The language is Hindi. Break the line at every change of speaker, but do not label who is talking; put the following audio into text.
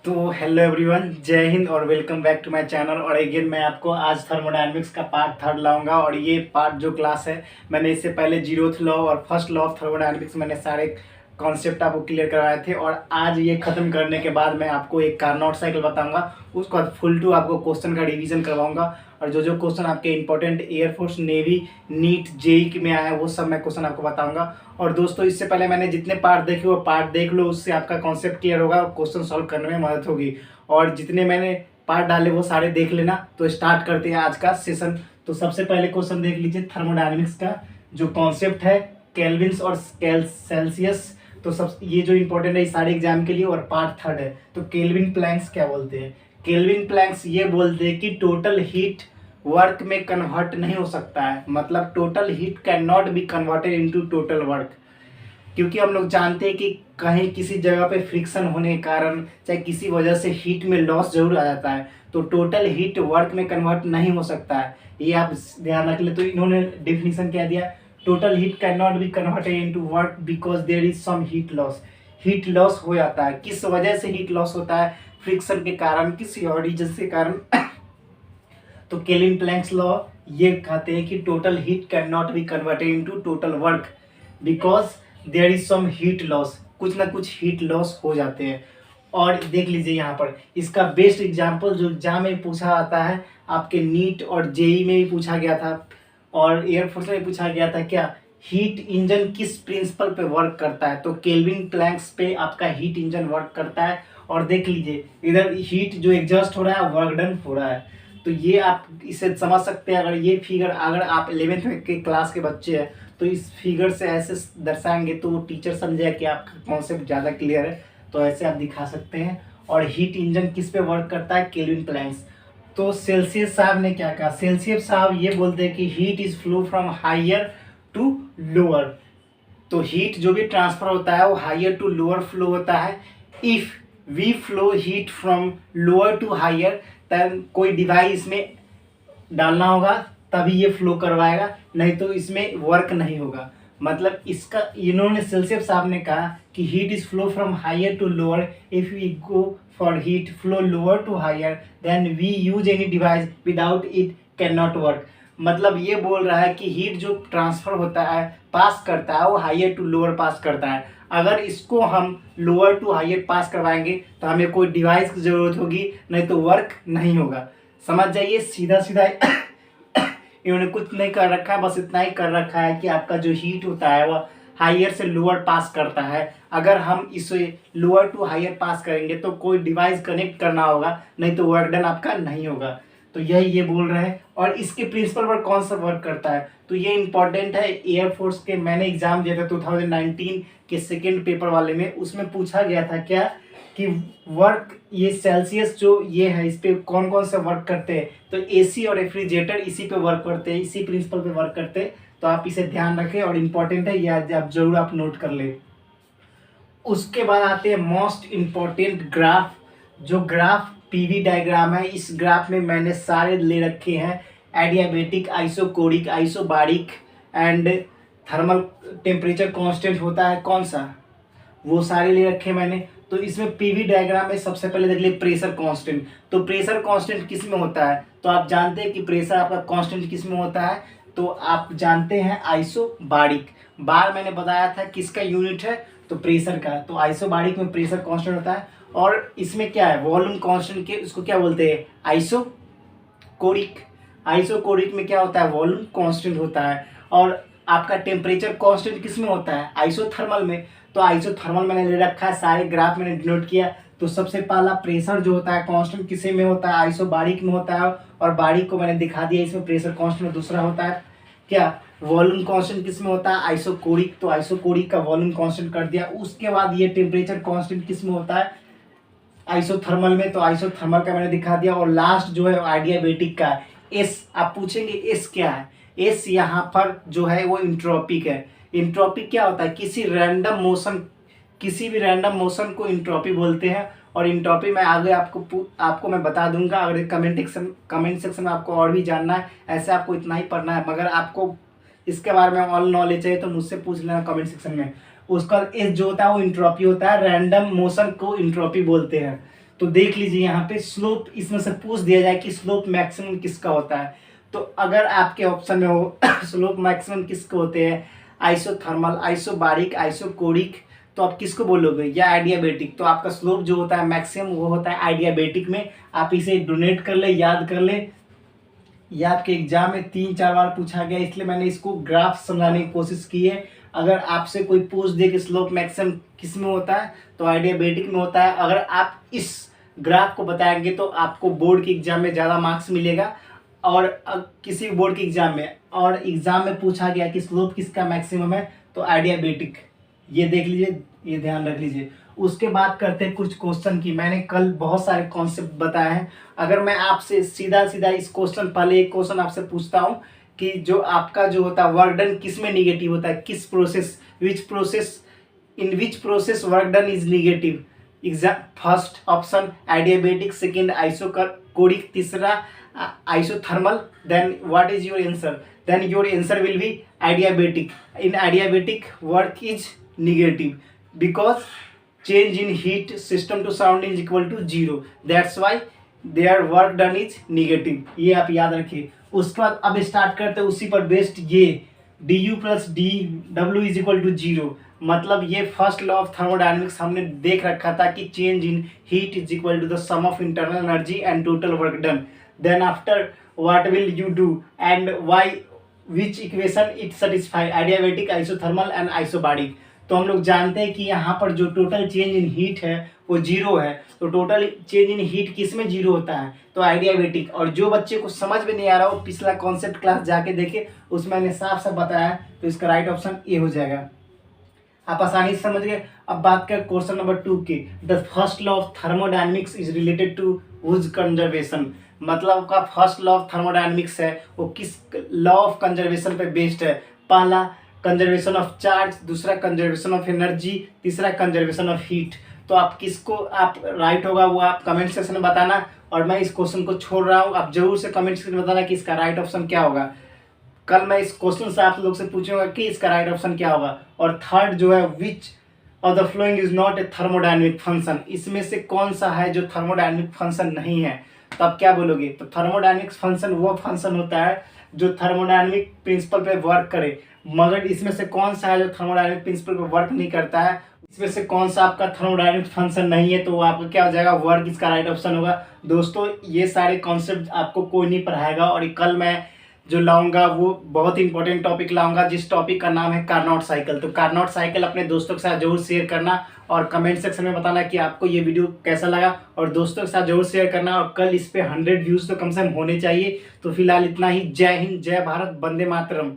तो हेलो एवरीवन, जय हिंद और welcome back to my channel. और अगेन मैं आपको आज थर्मोडायनेमिक्स का पार्ट थर्ड लाऊंगा। और ये पार्ट जो क्लास है, मैंने इससे पहले जीरोथ लॉ और फर्स्ट लॉ ऑफ थर्मोडायनेमिक्स मैंने सारे कॉन्सेप्ट आपको क्लियर करवाए थे। और आज ये खत्म करने के बाद मैं आपको एक कार्नोट साइकिल बताऊंगा, उसके बाद फुल टू आपको क्वेश्चन का रिवीजन करवाऊंगा। और जो जो क्वेश्चन आपके important air force, navy, NEET, JEE में आया है वो सब मैं क्वेश्चन आपको बताऊंगा। और दोस्तों, इससे पहले मैंने जितने पार्ट देखे वो पार्ट देख लो, उससे आपका कॉन्सेप्ट क्लियर होगा और क्वेश्चन सॉल्व करने में मदद होगी। और जितने मैंने पार्ट डाले वो सारे देख लेना। तो स्टार्ट करते हैं आज का सेशन। तो सबसे पहले क्वेश्चन देख लीजिए थर्मोडायनेमिक्स का जो कॉन्सेप्ट है, केल्विन्स और सेल्सियस। तो सब ये जो इंपॉर्टेंट है इस सारे एग्जाम के लिए। और पार्ट थर्ड है, तो केल्विन प्लैंक्स क्या बोलते हैं? केल्विन प्लैंक्स ये बोलते हैं कि टोटल हीट वर्क में कन्वर्ट नहीं हो सकता है। मतलब total heat can not be converted into total work. क्योंकि हम लोग जानते हैं कि कहीं किसी जगह पे फ्रिक्शन होने के कारण चाहे किसी वजह से हीट में लॉस जरूर आ जाता है, तो टोटल हीट वर्क में कन्वर्ट नहीं हो सकता है। ये आप ध्यान रख ले। तो इन्होंने डेफिनेशन क्या दिया? Total heat can not be converted into work because there is some heat loss. Heat loss हो जाता है। किस वजह से हीट लॉस होता है? फ्रिक्शन के कारण, किसी और रीजन के कारण। तो केल्विन प्लैंक्स लॉ ये कहते हैं कि total heat can not be converted into total work because there is some heat loss. कुछ ना कुछ हीट लॉस हो जाते हैं। और देख लीजिए यहाँ पर इसका बेस्ट एग्जांपल जो एग्जाम में पूछा आता है, आपके नीट और जेई में भी पूछा गया था और एयरफोर्स में भी पूछा गया था। क्या हीट इंजन किस प्रिंसिपल पे वर्क करता है? तो केल्विन प्लैंक्स पे आपका हीट इंजन वर्क करता है। और देख लीजिए इधर हीट जो एग्जॉस्ट हो रहा है, वर्क डन हो रहा है। तो ये आप इसे समझ सकते हैं। अगर ये फिगर, अगर आप 11th के क्लास के बच्चे हैं तो इस फिगर से ऐसे दर्शाएंगे तो टीचर समझेगा कि आपका कॉन्सेप्ट ज़्यादा क्लियर है। तो ऐसे आप दिखा सकते हैं। और हीट इंजन किस पे वर्क करता है? Kelvin planks. तो सेल्सियस साहब ने क्या कहा? सेल्सियस साहब ये बोलते हैं कि heat is flow from higher to lower. तो हीट जो भी ट्रांसफर होता है वो हायर टू लोअर फ्लो होता है। If we flow heat from lower to higher, तब कोई डिवाइस में डालना होगा तभी ये फ्लो करवाएगा, नहीं तो इसमें वर्क नहीं होगा। मतलब इसका इन्होंने सेल्सियस साहब ने कहा कि heat is flow from higher to lower. If we go for heat flow lower to higher then we use any device, without it can not work. मतलब ये बोल रहा है कि हीट जो ट्रांसफर होता है, पास करता है, वो हायर टू लोअर पास करता है। अगर इसको हम लोअर टू हायर पास करवाएंगे तो हमें कोई डिवाइस की जरूरत होगी, नहीं तो वर्क नहीं होगा। समझ जाइए, सीधा सीधा इन्होंने कुछ नहीं कर रखा है, बस इतना ही कर रखा है कि आपका जो हीट होता है वह हायर से लोअर पास करता है। अगर हम इसे लोअर टू हायर पास करेंगे तो कोई डिवाइस कनेक्ट करना होगा, नहीं तो वर्क डन आपका नहीं होगा। तो यही ये बोल रहे हैं। और इसके प्रिंसिपल पर कौन सा वर्क करता है? तो ये इंपॉर्टेंट है। एयरफोर्स के मैंने एग्जाम दिया था 2019 के सेकेंड पेपर वाले में, उसमें पूछा गया था क्या कि वर्क, ये सेल्सियस जो ये है इस पे कौन कौन से वर्क करते हैं? तो एसी और रेफ्रिजरेटर इसी पे वर्क करते हैं, इसी प्रिंसिपल पे वर्क करते हैं। तो आप इसे ध्यान रखें और इम्पॉर्टेंट है, यह आप जरूर आप नोट कर ले। उसके बाद आते हैं मोस्ट इम्पॉर्टेंट ग्राफ। जो ग्राफ पीवी डायग्राम है, इस ग्राफ में मैंने सारे ले रखे हैं, adiabatic, isochoric, isobaric and thermal temperature constant होता है कौन सा, वो सारे ले रखे मैंने। तो इसमें पीवी डायग्राम में सबसे पहले देख लिए प्रेशर कांस्टेंट। तो प्रेशर कांस्टेंट किस में होता है? तो आप जानते हैं कि प्रेशर आपका कांस्टेंट किस में होता है? तो आप जानते हैं आइसोबारिक। बार मैंने बताया था किसका यूनिट है? तो प्रेशर का। तो आइसोबारिक में प्रेशर कांस्टेंट होता है। और इसमें क्या है? वॉल्यूम कांस्टेंट के उसको क्या बोलते हैं? आइसोकोरिक। आइसोकोरिक में क्या होता है? वॉल्यूम कांस्टेंट होता है। और आपका टेम्परेचर कांस्टेंट किस में होता है? आइसोथर्मल में। तो आइसोथर्मल मैंने ले रखा है, सारे ग्राफ मैंने डिनोट किया। तो सबसे पहला प्रेशर जो होता है कांस्टेंट किसे में होता है? आइसोबारिक में होता है। और बारिक को मैंने दिखा दिया, इसमें प्रेशर कांस्टेंट में दूसरा होता है क्या? वॉल्यूम कांस्टेंट किस में होता है? आइसोकोरिक। तो आइसोकोरिक का वॉल्यूम कांस्टेंट कर दिया। उसके बाद ये टेम्परेचर कांस्टेंट किस में होता है? आइसोथर्मल में। तो आइसोथर्मल का मैंने दिखा दिया। और लास्ट जो है आइडियाबेटिक का एस। आप पूछेंगे एस क्या है? एस यहाँ पर जो है वो इंट्रोपिक है। इंट्रोपिक क्या होता है? किसी रैंडम मोशन, किसी भी रैंडम मोशन को इंट्रोपी बोलते हैं। और इंट्रोपी मैं आगे आपको मैं बता दूंगा। अगर कमेंट सेक्शन में आपको और भी जानना है, ऐसे आपको इतना ही पढ़ना है। मगर आपको इसके बारे में ऑल नॉलेज चाहिए तो मुझसे पूछ लेना कमेंट सेक्शन में। उसका एस जो होता है वो इंट्रोपी होता है। रैंडम मोशन को इंट्रोपी बोलते हैं। तो देख लीजिए यहाँ पे स्लोप इसमें से पूछ दिया जाए कि स्लोप मैक्सिमम किसका होता है, तो अगर आपके ऑप्शन में हो स्लोप मैक्सिमम किसके होते हैं, आइसोथर्मल, आइसोबारिक, आइसोकोरिक, तो आप किसको बोलोगे, या आइडियाबेटिक। तो आपका स्लोप जो होता है मैक्सिमम वो होता है आइडियाबेटिक में। आप इसे डोनेट कर ले, याद कर ले, ये आपके एग्जाम में 3-4 बार पूछा गया, इसलिए मैंने इसको ग्राफ समझाने की कोशिश की है। अगर आपसे कोई पूछ दे कि स्लोप मैक्सिमम किस में होता है तो आइडियाबेटिक में होता है। अगर आप इस ग्राफ को बताएंगे तो आपको बोर्ड के एग्जाम में ज़्यादा मार्क्स मिलेगा। और किसी बोर्ड के एग्जाम में और एग्जाम में पूछा गया कि स्लोप किसका मैक्सिमम है तो आइडियाबेटिक, ये देख लीजिए, ये ध्यान रख लीजिए। उसके बाद करते हैं कुछ क्वेश्चन की। मैंने कल बहुत सारे कॉन्सेप्ट बताए हैं। अगर मैं आपसे सीधा सीधा इस क्वेश्चन, पहले एक क्वेश्चन आपसे पूछता हूँ कि जो आपका जो होता है वर्क डन किस में निगेटिव होता है, किस process, in which process work done is negative. Exam first option adiabatic, second isochoric, तीसरा isothermal, then what is your answer, then your answer will be adiabatic. In adiabatic work is negative because change in heat system to sound is equal to 0, that's why their work done is negative, ये आप याद रखिए। उसके बाद अब स्टार्ट करते हैं उसी पर बेस्ड, ये du प्लस डी डब्ल्यू इज इक्वल टू 0, मतलब ये फर्स्ट लॉ ऑफ थर्मोडायनेमिक्स हमने देख रखा था कि change in heat is equal to the sum of internal energy and total work done. Then after what will you do and why, which equation it satisfy, adiabatic, isothermal and isobaric. तो हम लोग जानते हैं कि यहाँ पर जो टोटल चेंज इन हीट है वो 0 है, तो टोटल चेंज इन हीट किस में 0 होता है तो आइडियाबेटिक। और जो बच्चे को समझ में नहीं आ रहा हो पिछला कॉन्सेप्ट क्लास जाके देखे, उसमें मैंने साफ साफ बताया, तो इसका राइट ऑप्शन ए हो जाएगा। आप आसानी से समझ गए। अब बात करें क्वेश्चन नंबर 2 की, the first law of thermodynamics is related to whose conservation, मतलब का फर्स्ट लॉ ऑफ थर्मोडायनेमिक्स है वो किस लॉ ऑफ कंजर्वेशन पे बेस्ड है। पहला कंजर्वेशन ऑफ चार्ज, दूसरा कंजर्वेशन ऑफ एनर्जी, तीसरा कंजर्वेशन ऑफ हीट। तो आप किसको आप राइट होगा वो आप कमेंट सेक्शन में बताना, और मैं इस क्वेश्चन को छोड़ रहा हूँ, आप जरूर से कमेंट सेक्शन में बताना कि इसका राइट ऑप्शन क्या होगा। कल मैं इस क्वेश्चन से आप लोग से पूछूंगा कि इसका राइट ऑप्शन क्या होगा। और थर्ड जो है, which of the following is not a thermodynamic function, इसमें से कौन सा है जो थर्मोडायनेमिक फंक्शन नहीं है। तो आप क्या बोलोगे, तो थर्मोडायनेमिक फंक्शन वो फंक्शन होता है जो थर्मोडायनेमिक प्रिंसिपल पे वर्क करे, मगर इसमें से कौन सा है जो थर्मोडायनेमिक प्रिंसिपल पे वर्क नहीं करता है, इसमें से कौन सा आपका थर्मोडायनेमिक फंक्शन नहीं है, तो वो आपका क्या हो जाएगा, वर्क, इसका राइट ऑप्शन होगा। दोस्तों ये सारे कॉन्सेप्ट आपको कोई नहीं पढ़ाएगा, और कल मैं जो लाऊंगा वो बहुत इंपॉर्टेंट टॉपिक लाऊंगा, जिस टॉपिक का नाम है कार्नोट साइकिल। तो कार्नोट साइकिल अपने दोस्तों के साथ जरूर शेयर करना, और कमेंट सेक्शन में बताना कि आपको ये वीडियो कैसा लगा, और दोस्तों के साथ जरूर शेयर करना। और कल इस पे 100 व्यूज़ तो कम से कम होने चाहिए। तो फिलहाल इतना ही। जय हिंद, जय भारत, वंदे मातरम।